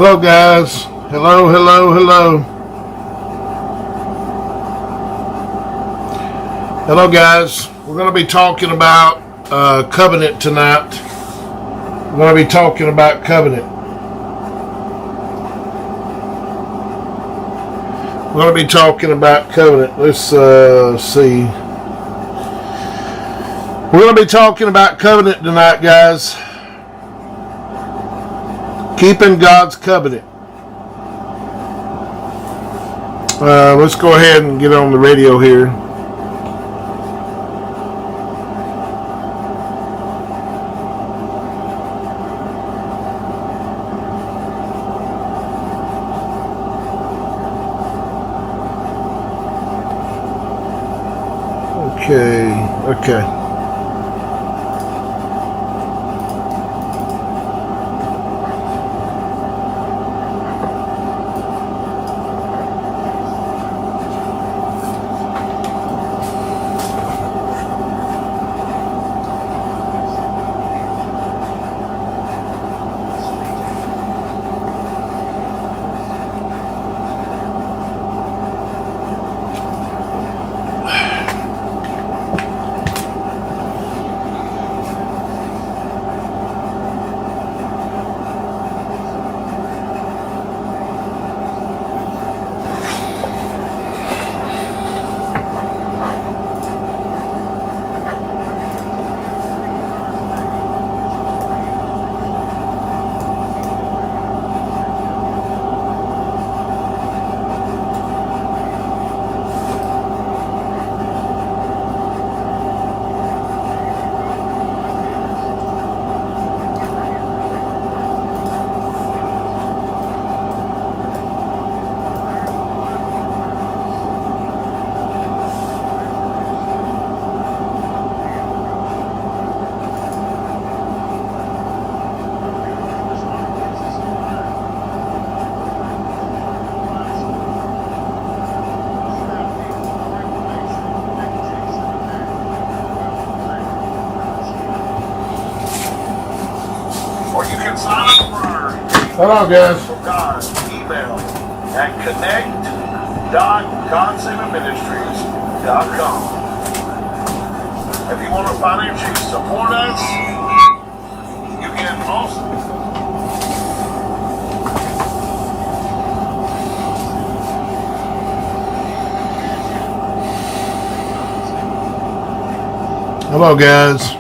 Hello, guys. Hello, hello, hello. Hello, guys. We're going to be talking about covenant tonight. We're going to be talking about covenant. We're going to be talking about covenant. Let's see. We're going to be talking about covenant tonight, guys. Keeping God's covenant. Let's go ahead and get on the radio here. Okay. Hello, guys. God, email at connect.godcenterministries.com. If you want to financially support us, you can also. Hello, guys.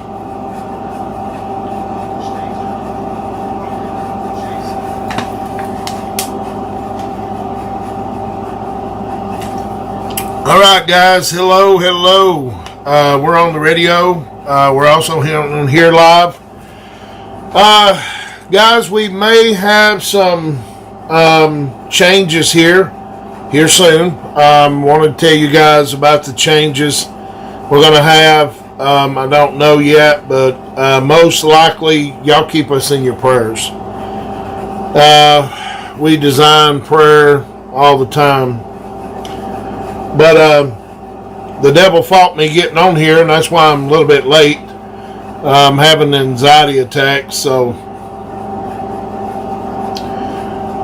All right, guys. Hello, hello. We're on the radio. We're also here live. Guys, we may have some changes here soon. Want to tell you guys about the changes we're going to have. I don't know yet, but most likely y'all keep us in your prayers. We design prayer all the time. But the devil fought me getting on here, and that's why I'm a little bit late. I'm having an anxiety attack, so.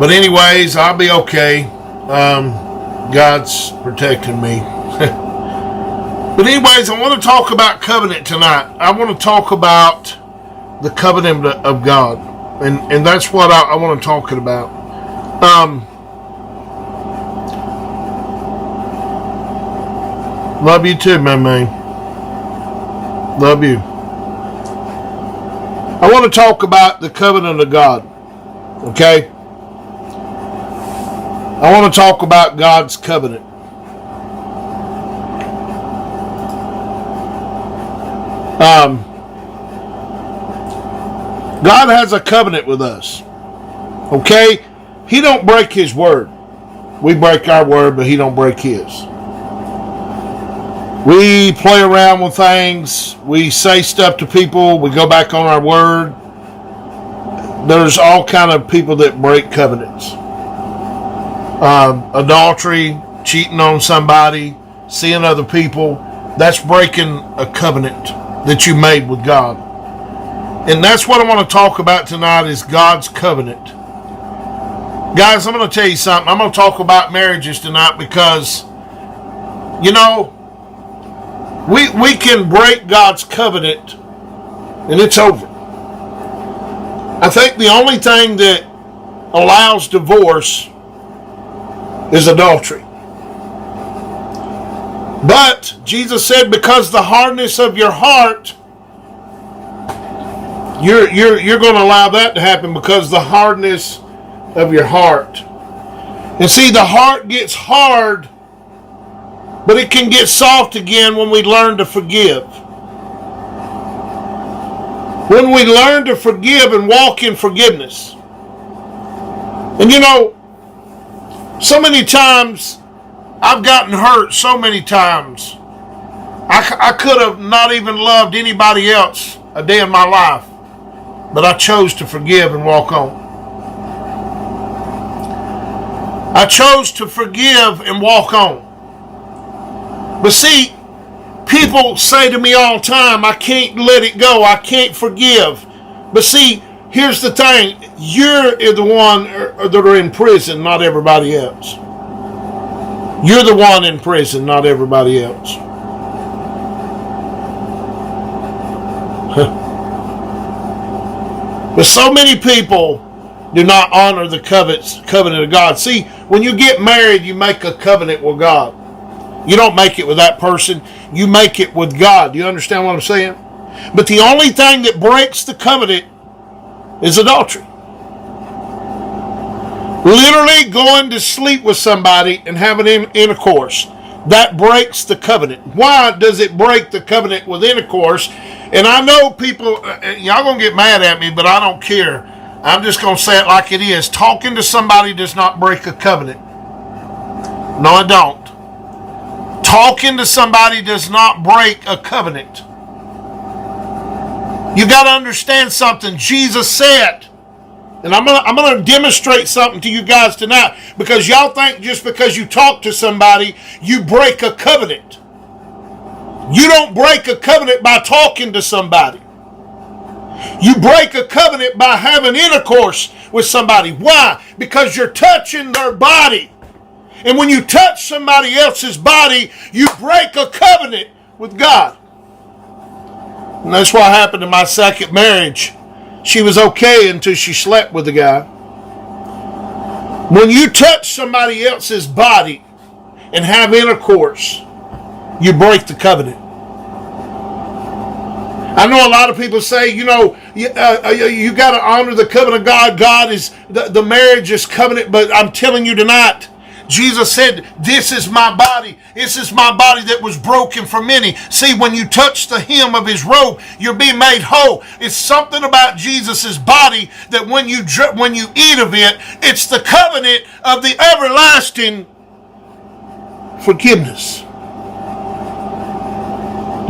But anyways, I'll be okay. God's protecting me. But anyways, I want to talk about covenant tonight. I want to talk about the covenant of God, and that's what I want to talk about. Love you too, my man. Love you. I want to talk about the covenant of God. Okay? I want to talk about God's covenant. God has a covenant with us. Okay? He don't break his word. We break our word, but he don't break his. We play around with things. We say stuff to people. We go back on our word. There's all kind of people that break covenants. Adultery, cheating on somebody, seeing other people. That's breaking a covenant that you made with God. And that's what I want to talk about tonight is God's covenant. Guys, I'm going to tell you something. I'm going to talk about marriages tonight because, you know, we can break God's covenant and it's over. I think the only thing that allows divorce is adultery. But Jesus said, because the hardness of your heart, you're going to allow that to happen because the hardness of your heart. And see, the heart gets hard, but it can get soft again when we learn to forgive. When we learn to forgive and walk in forgiveness. And you know, so many times I've gotten hurt so many times. I could have not even loved anybody else a day in my life, but I chose to forgive and walk on. I chose to forgive and walk on. But see, people say to me all the time, I can't let it go. I can't forgive. But see, here's the thing. You're the one that are in prison, not everybody else. You're the one in prison, not everybody else. But so many people do not honor the covenant of God. See, when you get married, you make a covenant with God. You don't make it with that person. You make it with God. Do you understand what I'm saying? But the only thing that breaks the covenant is adultery. Literally going to sleep with somebody and having intercourse. That breaks the covenant. Why does it break the covenant with intercourse? And I know people, y'all going to get mad at me, but I don't care. I'm just going to say it like it is. Talking to somebody does not break a covenant. No, I don't. Talking to somebody does not break a covenant. You got to understand something. Jesus said, and I'm gonna demonstrate something to you guys tonight, because y'all think just because you talk to somebody, you break a covenant. You don't break a covenant by talking to somebody. You break a covenant by having intercourse with somebody. Why? Because you're touching their body. And when you touch somebody else's body, you break a covenant with God. And that's what happened in my second marriage. She was okay until she slept with the guy. When you touch somebody else's body and have intercourse, you break the covenant. I know a lot of people say, you know, you got to honor the covenant of God. God is, the marriage is covenant, but I'm telling you tonight, Jesus said, this is my body. This is my body that was broken for many. See, when you touch the hem of his robe, you're being made whole. It's something about Jesus' body that when you eat of it, it's the covenant of the everlasting forgiveness.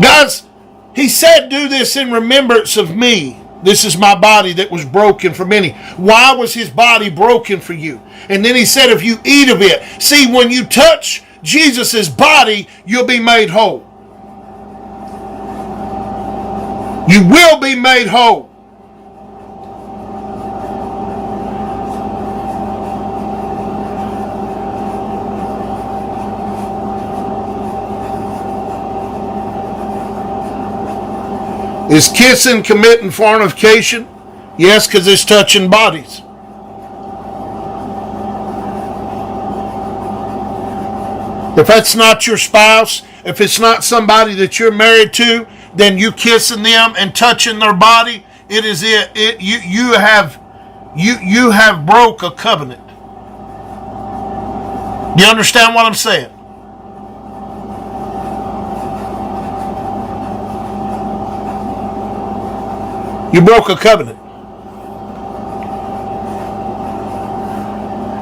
Guys, he said, do this in remembrance of me. This is my body that was broken for many. Why was his body broken for you? And then he said, if you eat of it. See, when you touch Jesus' body, you'll be made whole. You will be made whole. Is kissing committing fornication? Yes, because it's touching bodies. If that's not your spouse, if it's not somebody that you're married to, then you kissing them and touching their body, it is it. You have broke a covenant. Do you understand what I'm saying? You broke a covenant.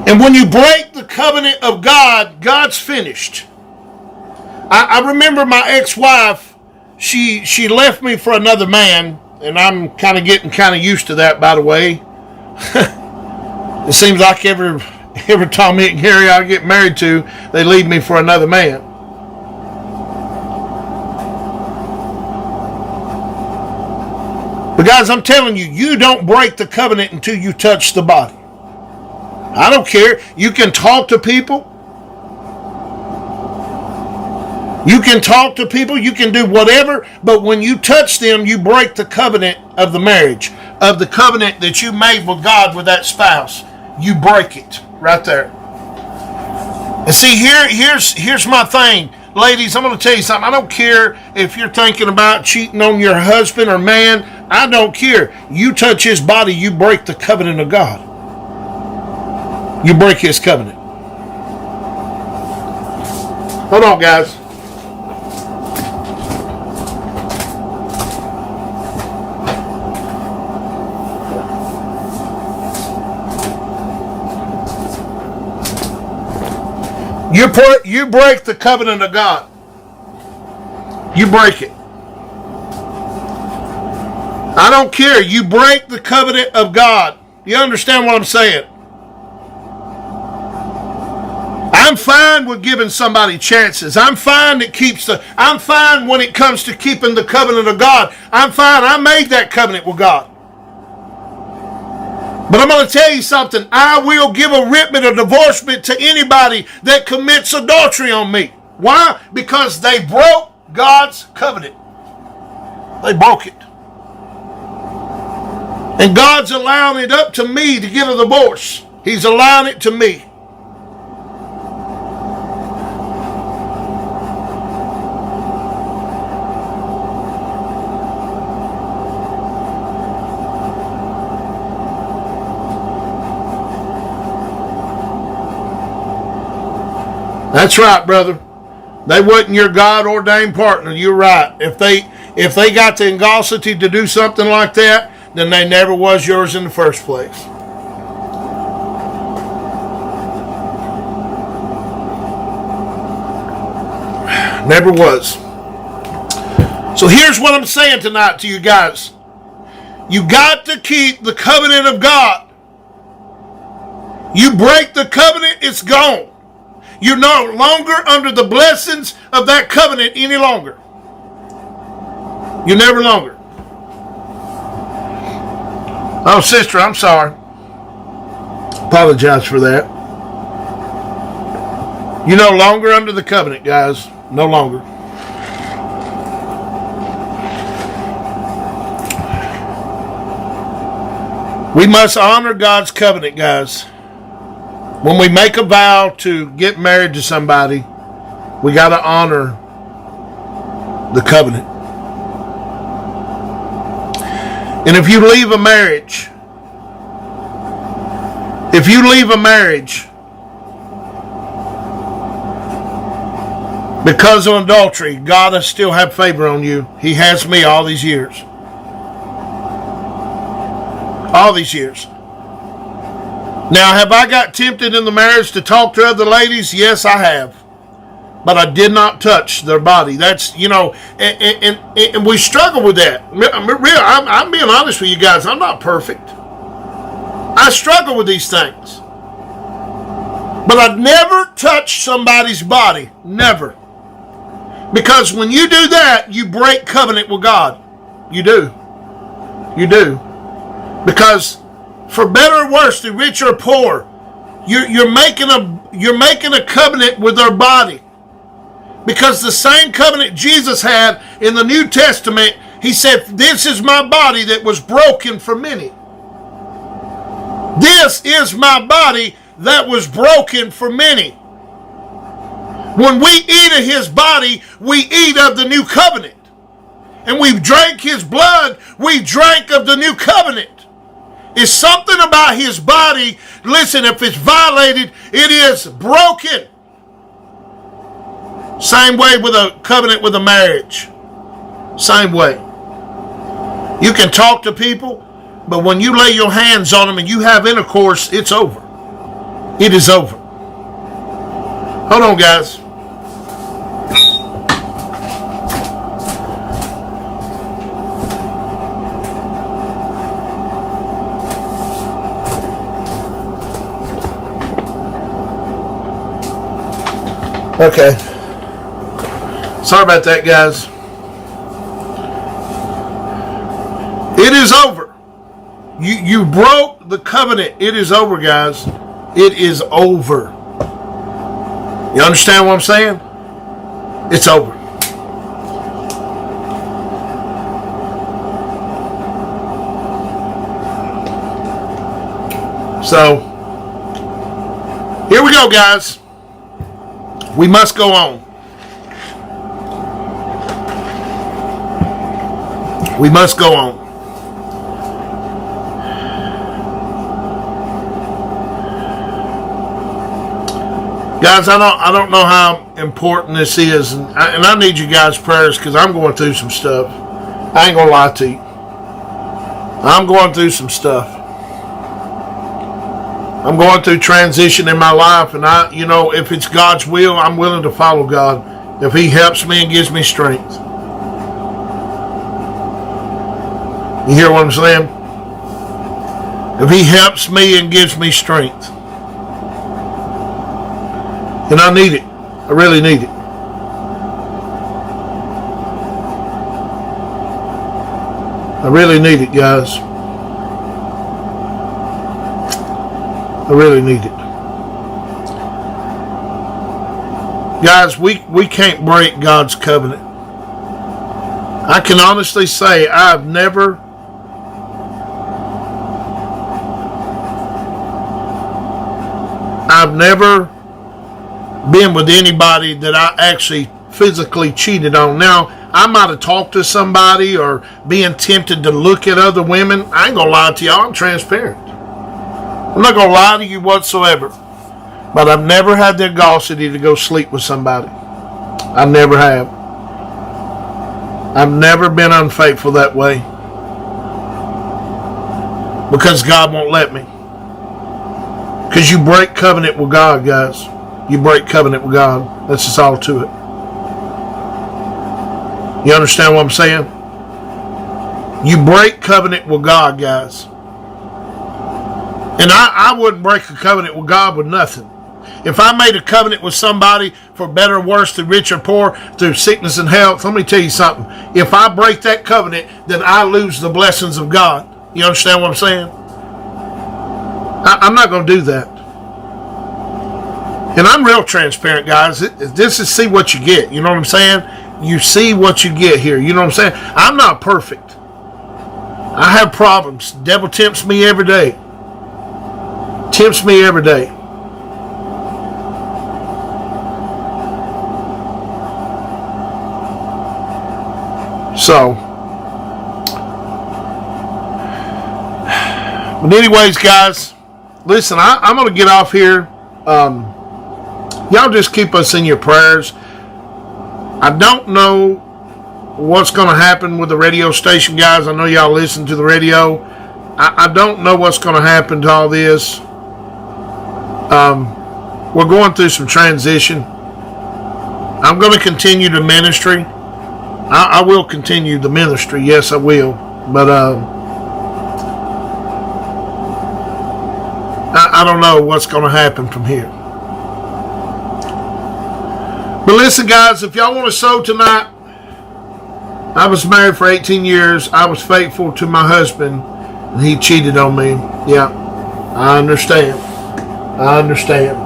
And when you break the covenant of God, God's finished. I remember my ex-wife, she left me for another man, and I'm getting used to that, by the way. It seems like every Tom, Dick, and Harry I get married to, they leave me for another man. But guys, I'm telling you, you don't break the covenant until you touch the body. I don't care. You can talk to people. You can talk to people. You can do whatever. But when you touch them, you break the covenant of the marriage, of the covenant that you made with God with that spouse. You break it right there. And see, here's my thing. Ladies, I'm going to tell you something. I don't care if you're thinking about cheating on your husband or man. I don't care. You touch his body, you break the covenant of God. You break his covenant. Hold on, guys. You break the covenant of God. You break it. I don't care. You break the covenant of God. You understand what I'm saying? I'm fine with giving somebody chances. I'm fine when it comes to keeping the covenant of God. I'm fine. I made that covenant with God. But I'm going to tell you something. I will give a writ of divorcement to anybody that commits adultery on me. Why? Because they broke God's covenant. They broke it. And God's allowing it up to me to get a divorce. He's allowing it to me. That's right, brother. They wasn't your God-ordained partner. You're right. If they got the ingosity to do something like that, then they never was yours in the first place. Never was. So here's what I'm saying tonight to you guys. You got to keep the covenant of God. You break the covenant, it's gone. You're no longer under the blessings of that covenant any longer. You're never longer. Oh, sister, I'm sorry. Apologize for that. You're no longer under the covenant, guys. No longer. We must honor God's covenant, guys. When we make a vow to get married to somebody, we got to honor the covenant. And if you leave a marriage, because of adultery, God will still have favor on you. He has me all these years. All these years. Now, have I got tempted in the marriage to talk to other ladies? Yes, I have. But I did not touch their body. That's, and we struggle with that. I'm being honest with you guys. I'm not perfect. I struggle with these things. But I've never touched somebody's body. Never. Because when you do that, you break covenant with God. You do. You do. Because for better or worse, the rich or poor, you're making a covenant with their body. Because the same covenant Jesus had in the New Testament, he said, "This is my body that was broken for many." This is my body that was broken for many. When we eat of his body, we eat of the new covenant. And we drank his blood, we drank of the new covenant. It's something about his body. Listen, if it's violated, it is broken. Same way with a covenant with a marriage. Same way. You can talk to people, but when you lay your hands on them and you have intercourse, it's over. It is over. Hold on, guys. Okay. Sorry about that, guys. It is over. You broke the covenant. It is over, guys. It is over. You understand what I'm saying? It's over. So, here we go, guys. We must go on. We must go on. Guys, I don't know how important this is, and I need you guys' prayers because I'm going through some stuff. I ain't gonna lie to you. I'm going through some stuff. I'm going through transition in my life, and if it's God's will, I'm willing to follow God. If He helps me and gives me strength. You hear what I'm saying? If He helps me and gives me strength. And I need it. I really need it. I really need it, guys. I really need it. Guys, we can't break God's covenant. I can honestly say I've never been with anybody that I actually physically cheated on. Now, I might have talked to somebody or being tempted to look at other women. I ain't gonna lie to y'all. I'm transparent. I'm not gonna lie to you whatsoever. But I've never had the audacity to go sleep with somebody. I never have. I've never been unfaithful that way. Because God won't let me. Because you break covenant with God, guys. You break covenant with God. That's just all to it. You understand what I'm saying? You break covenant with God, guys. And I wouldn't break a covenant with God with nothing. If I made a covenant with somebody for better or worse, through rich or poor, through sickness and health, let me tell you something. If I break that covenant, then I lose the blessings of God. You understand what I'm saying? I'm not going to do that. And I'm real transparent, guys. This is see what you get. You know what I'm saying? You see what you get here. You know what I'm saying? I'm not perfect. I have problems. The devil tempts me every day. Tempts me every day. So, but anyways, guys, listen, I'm going to get off here. Y'all just keep us in your prayers. I don't know what's going to happen with the radio station, guys. I know y'all listen to the radio. I don't know what's going to happen to all this. We're going through some transition. I'm going to continue the ministry. I will continue the ministry. Yes, I will. But I don't know what's going to happen from here. But listen, guys, if y'all want to sow tonight, I was married for 18 years. I was faithful to my husband, and he cheated on me. Yeah, I understand. I understand.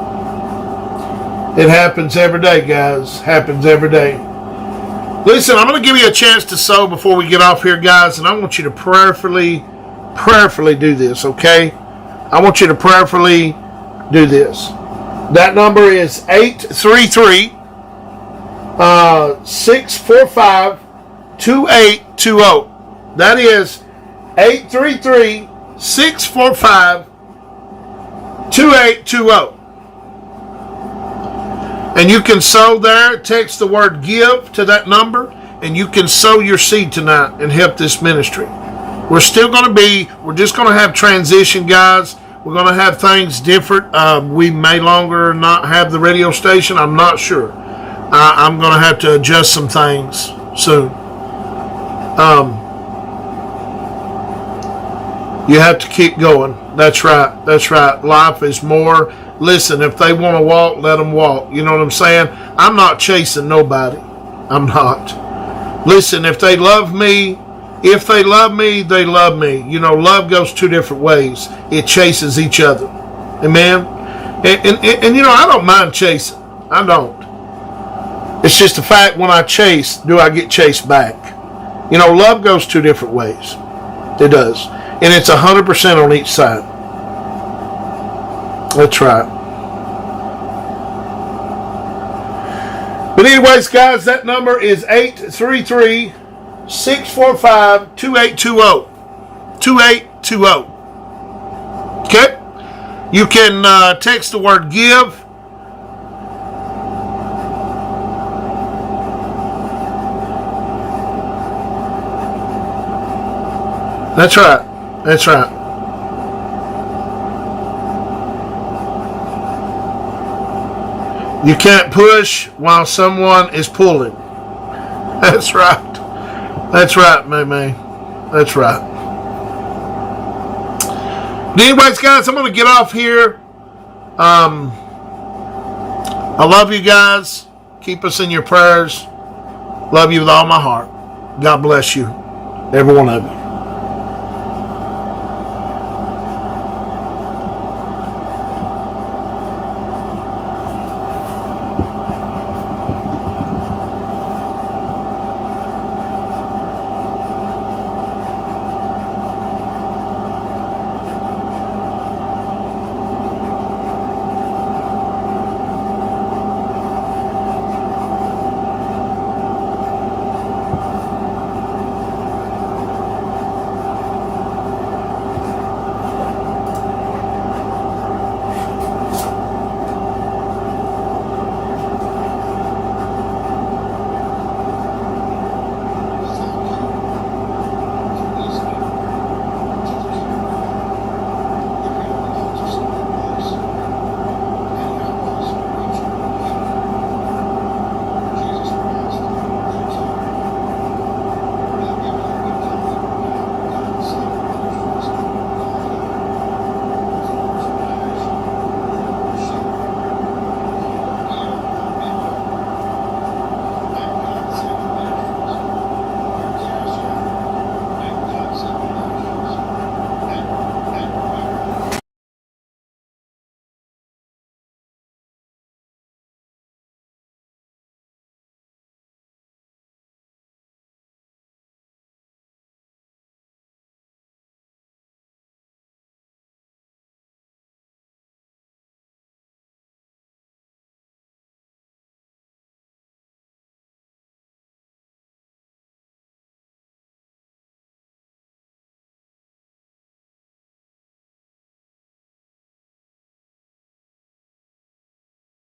It happens every day, guys. Happens every day. Listen, I'm going to give you a chance to sow before we get off here, guys, and I want you to prayerfully do this, okay? I want you to prayerfully do this. That number is 833-645-2820. That is 833-645-2820. And you can sow there. Text the word give to that number, and you can sow your seed tonight and help this ministry. We're just going to have transition, guys. We're going to have things different. We may longer not have the radio station. I'm not sure. I'm going to have to adjust some things soon. You have to keep going. That's right. That's right. Life is more. Listen, if they want to walk, let them walk. You know what I'm saying? I'm not chasing nobody. I'm not. Listen, if they love me, they love me. You know, love goes two different ways. It chases each other. Amen? And you know, I don't mind chasing. I don't. It's just the fact when I chase, do I get chased back? You know, love goes two different ways. It does. And it's 100% on each side. That's right. But anyways, guys, that number is 833-645-2820. 2820. Okay? You can text the word give. That's right. That's right. You can't push while someone is pulling. That's right. That's right, May. That's right. But anyways, guys, I'm going to get off here. I love you guys. Keep us in your prayers. Love you with all my heart. God bless you. Every one of you.